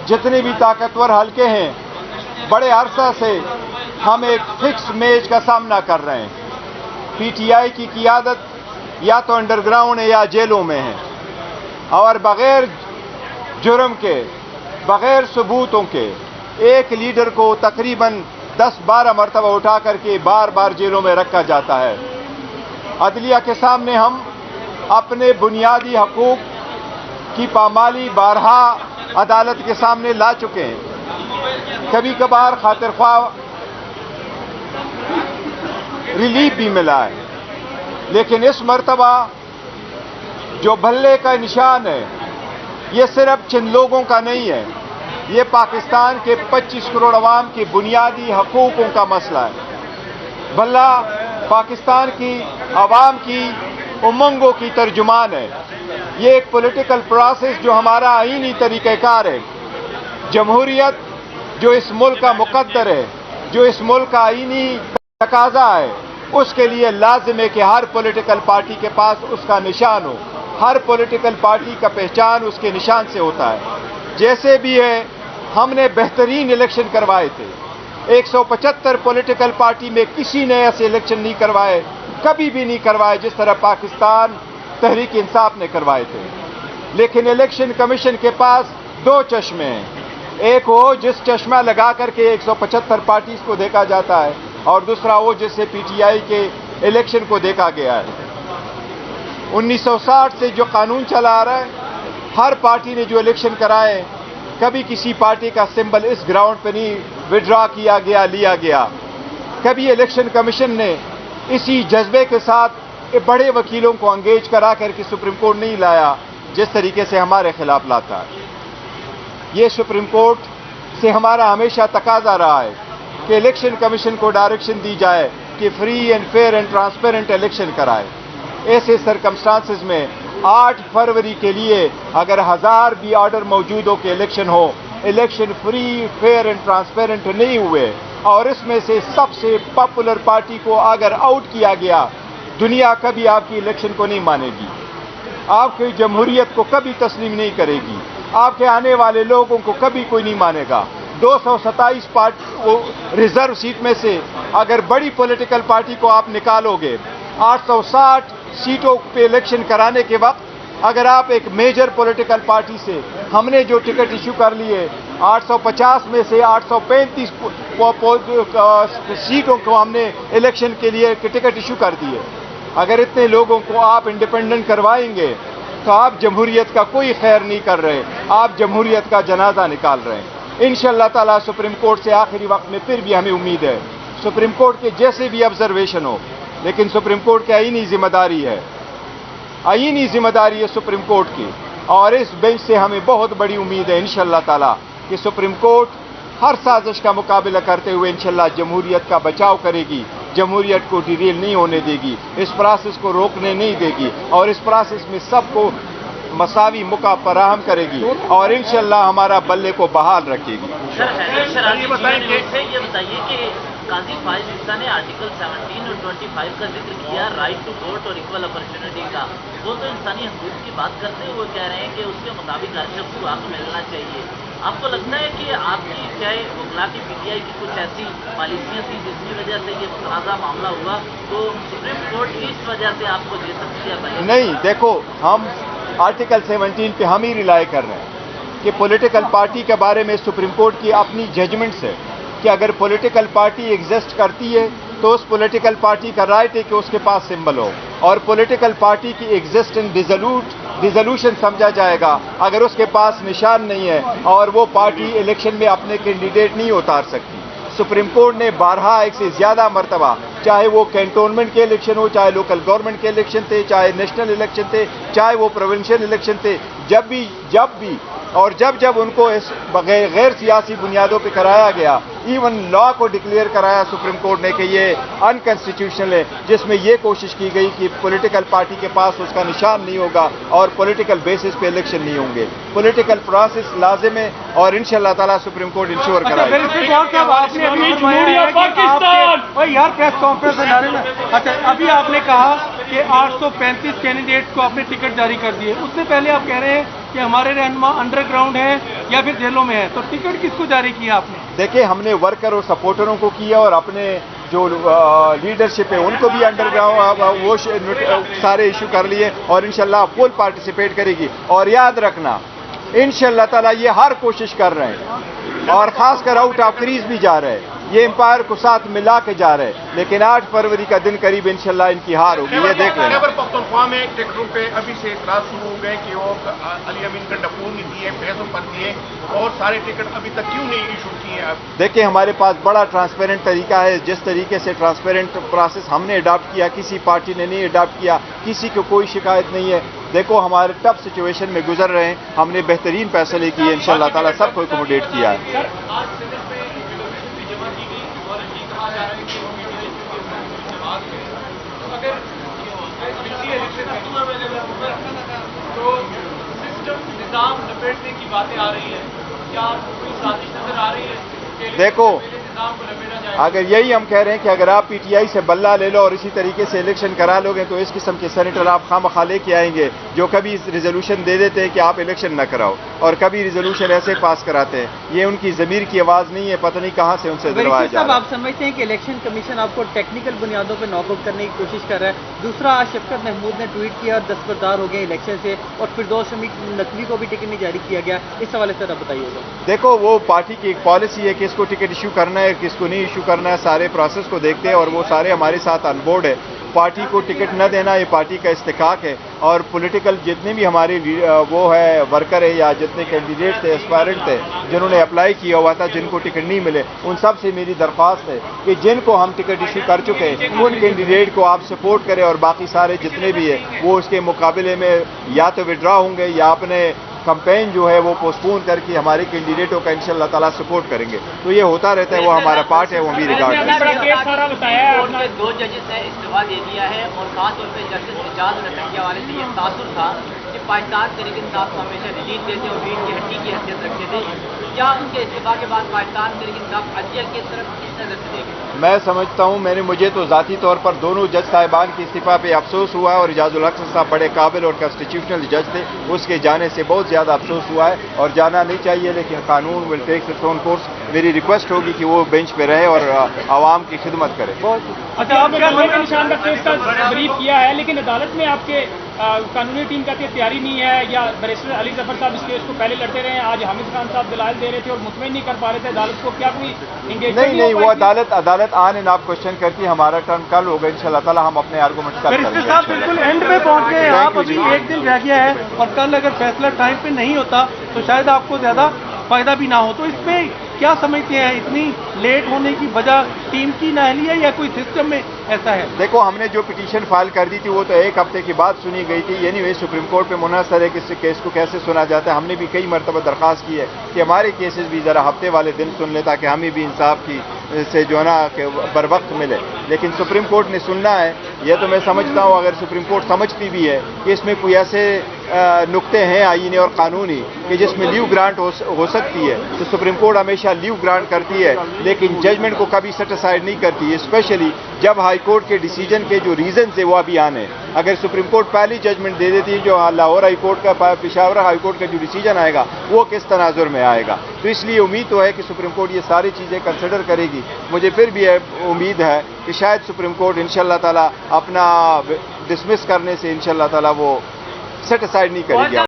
जितने भी ताकतवर हलके हैं, बड़े अरसा से हम एक फिक्स मेज का सामना कर रहे हैं। पीटीआई की क़ियादत या तो अंडरग्राउंड है या जेलों में है, और बग़ैर जुर्म के, बग़ैर सबूतों के एक लीडर को तकरीबन 10-12 मरतबा उठा करके बार बार जेलों में रखा जाता है। अदलिया के सामने हम अपने बुनियादी हकूक़ की पामाली बारहा अदालत के सामने ला चुके हैं। कभी कभार खातिर ख्वाह रिलीफ भी मिला है, लेकिन इस मरतबा जो भल्ले का निशान है ये सिर्फ चंद लोगों का नहीं है, ये पाकिस्तान के 25 करोड़ अवाम के बुनियादी हकूक़ों का मसला है। भल्ला पाकिस्तान की अवाम की उमंगों की तर्जुमान है। ये एक पॉलिटिकल प्रोसेस जो हमारा आईनी तरीक़ाकार है, जमहूरियत जो इस मुल्क का मुकद्दर है, जो इस मुल्क का आईनी तकाजा है, उसके लिए लाजिम है कि हर पॉलिटिकल पार्टी के पास उसका निशान हो। हर पॉलिटिकल पार्टी का पहचान उसके निशान से होता है। जैसे भी है, हमने बेहतरीन इलेक्शन करवाए थे। 175 पॉलिटिकल पार्टी में किसी ने ऐसे इलेक्शन नहीं करवाए, कभी भी नहीं करवाए जिस तरह पाकिस्तान तहरीक इंसाफ ने करवाए थे। लेकिन इलेक्शन कमीशन के पास दो चश्मे हैं, एक वो जिस चश्मा लगा करके 175 पार्टीज को देखा जाता है, और दूसरा वो जिससे पीटीआई के इलेक्शन को देखा गया है। 1960 से जो कानून चला आ रहा है, हर पार्टी ने जो इलेक्शन कराए, कभी किसी पार्टी का सिंबल इस ग्राउंड पर नहीं विड्रॉ किया गया, लिया गया। कभी इलेक्शन कमीशन ने इसी जज्बे के साथ बड़े वकीलों को अंगेज करा करके सुप्रीम कोर्ट नहीं लाया जिस तरीके से हमारे खिलाफ लाता है। ये सुप्रीम कोर्ट से हमारा हमेशा तकाजा रहा है कि इलेक्शन कमीशन को डायरेक्शन दी जाए कि free and fair and transparent election कराए। ऐसे सरकमस्टांसेस में 8 फरवरी के लिए अगर 1000 भी ऑर्डर मौजूद हो कि इलेक्शन हो, election free fair and transparent नहीं हुए और इसमें से सबसे पॉपुलर पार्टी को अगर आउट किया गया, दुनिया कभी आपकी इलेक्शन को नहीं मानेगी, आपकी जमहूरियत को कभी तस्लीम नहीं करेगी, आपके आने वाले लोगों को कभी कोई नहीं मानेगा। 227 रिजर्व सीट में से अगर बड़ी पॉलिटिकल पार्टी को आप निकालोगे, 860 सीटों पे इलेक्शन कराने के वक्त अगर आप एक मेजर पॉलिटिकल पार्टी से, हमने जो टिकट इशू कर लिए 850 में से 835 सीटों को हमने इलेक्शन के लिए टिकट इशू कर दिए। अगर इतने लोगों को आप इंडिपेंडेंट करवाएंगे तो आप जमहूरियत का कोई खैर नहीं कर रहे, आप जमहूरियत का जनाजा निकाल रहे हैं। इंशाअल्लाह ताला सुप्रीम कोर्ट से आखिरी वक्त में फिर भी हमें उम्मीद है, सुप्रीम कोर्ट के जैसे भी ऑब्जर्वेशन हो, लेकिन सुप्रीम कोर्ट की आईनी जिम्मेदारी है, आईनी जिम्मेदारी है सुप्रीम कोर्ट की, और इस बेंच से हमें बहुत बड़ी उम्मीद है इंशाअल्लाह ताला कि सुप्रीम कोर्ट हर साजिश का मुकाबला करते हुए इंशाअल्लाह जमहूरियत का बचाव करेगी, जमहूरियत को डिरेल नहीं होने देगी, इस प्रोसेस को रोकने नहीं देगी, और इस प्रोसेस में सबको मसावी मौका फराहम करेगी, और इंशाअल्लाह हमारा बल्ले को बहाल रखेगी। ये बताइए कि काजी फाइज इफ्ता ने आर्टिकल 17 और 25 का जिक्र किया, राइट टू वोट और इक्वल अपॉर्चुनिटी का। वो तो इंसानी हकूक़ की बात करते हुए कह रहे हैं कि उसके मुताबिक हर शख्स को हक मिलना चाहिए। आपको लगता है कि आपकी चाहे वकला की पीटीआई की कुछ ऐसी पॉलिसियाँ थी जिसकी वजह से ये तनाज़ा मामला हुआ, तो सुप्रीम कोर्ट इस वजह से आपको दे सकती है? नहीं, देखो, हम आर्टिकल 17 पे हम ही रिलाई कर रहे हैं कि पॉलिटिकल पार्टी के बारे में सुप्रीम कोर्ट की अपनी जजमेंट्स है कि अगर पॉलिटिकल पार्टी एग्जिस्ट करती है तो उस पॉलिटिकल पार्टी का राइट है कि उसके पास सिंबल हो, और पॉलिटिकल पार्टी की एग्जिस्टेंस डिसोल्यूशन समझा जाएगा अगर उसके पास निशान नहीं है और वो पार्टी इलेक्शन में अपने कैंडिडेट नहीं उतार सकती। सुप्रीम कोर्ट ने 12 एक से ज़्यादा मरतबा, चाहे वो कैंटोनमेंट के इलेक्शन हो, चाहे लोकल गवर्नमेंट के इलेक्शन थे, चाहे नेशनल इलेक्शन थे, चाहे वो प्रोविंशियल इलेक्शन थे, जब भी और जब उनको इस गैर सियासी बुनियादों पर कराया गया, इवन लॉ को डिक्लेयर कराया सुप्रीम कोर्ट ने कि ये अनकॉन्स्टिट्यूशनल है, जिसमें ये कोशिश की गई कि पॉलिटिकल पार्टी के पास उसका निशान नहीं होगा और पॉलिटिकल बेसिस पे इलेक्शन नहीं होंगे। पॉलिटिकल प्रोसेस लाजिम है और इंशाअल्लाह ताला सुप्रीम कोर्ट इंश्योर कराएगा। प्रेस कॉन्फ्रेंस में अच्छा, अभी आपने कहा कि 835 कैंडिडेट को आपने टिकट जारी कर दिए, उससे पहले आप कह रहे हैं कि हमारे रहनुमा अंडरग्राउंड हैं या फिर जेलों में है, तो टिकट किसको जारी किया आपने? देखिए, हमने वर्कर और सपोर्टरों को किया और अपने जो लीडरशिप है उनको भी अंडरग्राउंड वो सारे इशू कर लिए और इंशाल्लाह फुल पार्टिसिपेट करेगी। और याद रखना, इंशाल्लाह ताला ये हर कोशिश कर रहे हैं और खासकर आउट ऑफ क्रीज भी जा रहे हैं, ये एम्पायर को साथ मिला के जा रहे हैं, लेकिन 8 फरवरी का दिन करीब इंशाल्लाह इनकी हार होगी, ये देख लेना। खैबर पख्तूनख्वा में टिकटों पे अभी से इतराज शुरू हो गए कि वो अली अमीन का डपूर नहीं दिए, पैसों पर दिए और सारे टिकट अभी तक क्यों नहीं इशू किए आप? देखिए, हमारे पास बड़ा ट्रांसपेरेंट तरीका है। जिस तरीके से ट्रांसपेरेंट प्रोसेस हमने अडॉप्ट किया, किसी पार्टी ने नहीं अडॉप्ट किया, किसी को कोई शिकायत नहीं है। देखो, हमारे टफ सिचुएशन में गुजर रहे हैं, हमने बेहतरीन फैसले किए, इंशाल्लाह ताला सबको एकोमोडेट किया है। तो सिस्टम निजाम लपेटने की बातें आ रही है, क्या आपको कोई साजिश नजर आ रही है? देखो, निजाम को लपेटा जाए। अगर यही हम कह रहे हैं कि अगर आप पीटीआई से बल्ला ले लो और इसी तरीके से इलेक्शन करा लोगे तो इस किस्म के सेनेटर आप खामखा लेके आएंगे जो कभी रिजोल्यूशन दे देते हैं कि आप इलेक्शन न कराओ और कभी रिजोल्यूशन ऐसे पास कराते हैं। ये उनकी ज़मीर की आवाज़ नहीं है, पता नहीं कहाँ से उनसे दिलवाया जा रहा है। आप समझते हैं कि इलेक्शन कमीशन आपको टेक्निकल बुनियादों पर नॉकआउट करने की कोशिश कर रहा है? दूसरा, आज शफकत महमूद ने ट्वीट किया और दस्तबरदार हो गए इलेक्शन से और फिरदौस शमीक नकवी को भी टिकट नहीं जारी किया गया, इस हवाले से आप बताइएगा। देखो, वो पार्टी की एक पॉलिसी है कि किसको टिकट इशू करना है, किसको नहीं इशू करना है, सारे प्रोसेस को देखते हैं और वो सारे हमारे साथ ऑन बोर्ड है। पार्टी को टिकट न देना ये पार्टी का इस्तिकाक है और पॉलिटिकल जितने भी हमारे वो है वर्कर है या जितने कैंडिडेट थे, एस्पायरेंट थे जिन्होंने अप्लाई किया हुआ था, जिनको टिकट नहीं मिले, उन सब से मेरी दरख्वास्त है कि जिनको हम टिकट इशू कर चुके हैं उन कैंडिडेट को आप सपोर्ट करें और बाकी सारे जितने भी है वो उसके मुकाबले में या तो विड्रॉ होंगे या अपने कैंपेन जो है वो पोस्टपोन करके हमारे कैंडिडेटों का इंशाल्लाह ताला सपोर्ट करेंगे। तो ये होता रहता है, वो हमारा पार्ट है, वो भी रिकॉर्ड है। कोर्ट के 2 जजेस ने इस्तीफा दे दिया है और खासतौर पर जस्टिस एजाज रतन के हवाले से ये तासुर था कि पाकिस्तान तहरीक इंसाफ को हमेशा रिलीज देते और रीढ़ की हड्डी की हैसियत रखते थे। क्या उनके इस्तीफा के बाद पाकिस्तान तहरीक इंसाफ अजिया की तरफ किस नजर से देखें? मैं समझता हूँ, मुझे तो ज़ाती तौर पर दोनों जज साहिबान की इस्तीफा पे अफसोस हुआ है और इजाजुल हक साहब बड़े काबिल और कॉन्स्टिट्यूशनल जज थे, उसके जाने से बहुत ज़्यादा अफसोस हुआ है और जाना नहीं चाहिए, लेकिन कानून will take its own course. मेरी रिक्वेस्ट होगी कि वो बेंच पे रहे और आवाम की खिदमत करे। अच्छा, आप क्या निशान का केस का ब्रीफ किया है, लेकिन अदालत में आपके कानूनी टीम का तैयारी नहीं है या बैरिस्टर अली जफर साहब इस केस को पहले लड़ते रहे हैं, आज हामिद खान साहब दलाइल दे रहे थे और मुतमईन नहीं कर पा रहे थे अदालत को, क्या कोई एंगेजमेंट नहीं, वो अदालत आन एंड आप क्वेश्चन करती है। हमारा टर्न कल होगा इंशाल्लाह ताला, हम अपने आर्गूमेंट कल बैरिस्टर साहब बिल्कुल एंड पे पहुंच गए हैं आप, अभी एक दिन रह गया है और कल अगर फैसला टाइम पे नहीं होता तो शायद आपको ज्यादा फायदा भी ना हो, तो इसमें क्या समझते हैं? इतनी लेट होने की वजह टीम की नाअहली है या कोई सिस्टम में ऐसा है? देखो, हमने जो पिटीशन फाइल कर दी थी वो तो 1 हफ्ते के बाद सुनी गई थी। एनीवे सुप्रीम कोर्ट पे मुनहसर है कि इस केस को कैसे सुना जाता है। हमने भी कई मरतबा दरख्वास्त की है कि हमारे केसेस भी ज़रा हफ्ते वाले दिन सुन ले ताकि हमें भी इंसाफ की से जो है ना बर वक्त मिले, लेकिन सुप्रीम कोर्ट ने सुनना है। यह तो मैं समझता हूँ, अगर सुप्रीम कोर्ट समझती भी है कि इसमें कोई ऐसे नुक्ते हैं आईनी और कानूनी कि जिसमें लीव ग्रांट हो सकती है तो सुप्रीम कोर्ट हमेशा लीव ग्रांट करती है, लेकिन जजमेंट को कभी सेट असाइड नहीं करती, स्पेशली जब हाई कोर्ट के डिसीजन के जो रीजन है वो अभी आने। अगर सुप्रीम कोर्ट पहली जजमेंट दे देती है, जो लाहौर हाई कोर्ट का पेशावर हाई कोर्ट का जो डिसीजन आएगा वो किस तनाजुर में आएगा, तो इसलिए उम्मीद तो है कि सुप्रीम कोर्ट ये सारी चीज़ें कंसिडर करेगी। मुझे फिर भी उम्मीद है कि शायद सुप्रीम कोर्ट इंशाल्लाह ताला अपना डिसमिस करने से इंशाल्लाह ताला वो सेट असाइड नहीं करेगी।